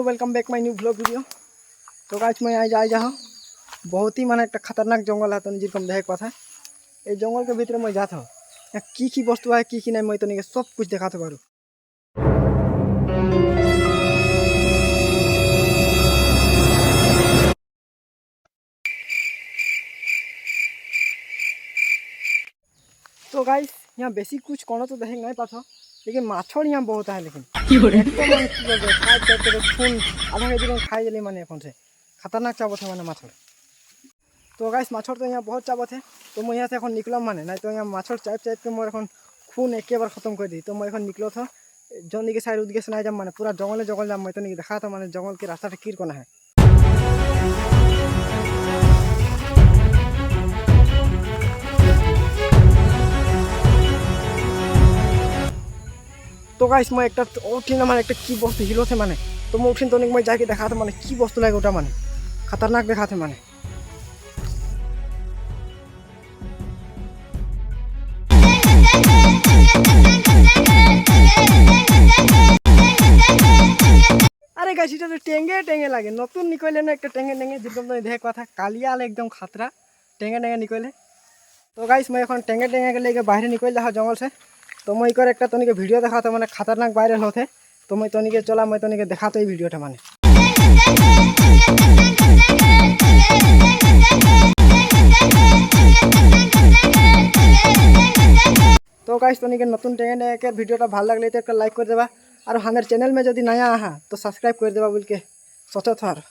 Welcome back my new blog video. तो guys मैं आज जा हूँ बहुत ही माने एक खतरनाक जंगल है। तो जेरकम देखे कथा ये जंगल के भीतर मैं जाता हूँ की वस्तु है की नहीं मैं तो सब कुछ देखाते पारूँ। तो गाइस यहाँ बेसी कुछ कौन तो देख नहीं पाता, लेकिन माछड़ यहाँ बहुत है। लेकिन खून आधा के खाई दिले मैंने से खतरनाक चाबत है मैंने माछड़। तो गाइस माछड़ तो यहाँ बहुत चाबत है। तो मैं यहाँ से এখন निकलम माने नहीं तो यहाँ माछड़ चाप चाप के मोर এখন खून एक बार खत्म कर दी। तो मैं এখন निकलो था जौन के साइड उद्गे से नहीं जाम माने पूरा जंगल जंगल जाम। मैं तो नहीं देखा था माने जंगल के रास्ता किर कोना है। तो गाइस मैं एक उठी ना माने एक की वस्तु हिलो थे माने। तो मैं उठिन तो मैं जाके देखा था माने की वस्तु लगे ओटा माने खतरनाक देखा थे माने। अरे गाइस इटा तो टेंगे टेंगे लागे नतून निकले ना एक टेंगे टेंगे जेरकम तो देख कथा कालिया एकदम खतरा टेंगे टेंगे निकले। तो गाइस मैं এখন टेंगे टेंगे के लेके बाहर निकल जा जंगल से। तो मैं एक तनिक वीडियो देखा था माने खतरनाक वायरल होते। तो मैं तनिक चला मैं तनिक देखा तो वीडियो माने। तो गाइस तनिक नतून टेंगे टेंगे के वीडियो भल लगले तो एक लाइक कर देबा और हमारे चैनल में यदि नया आहा तो सब्सक्राइब कर देबा बोल के सोचत हर।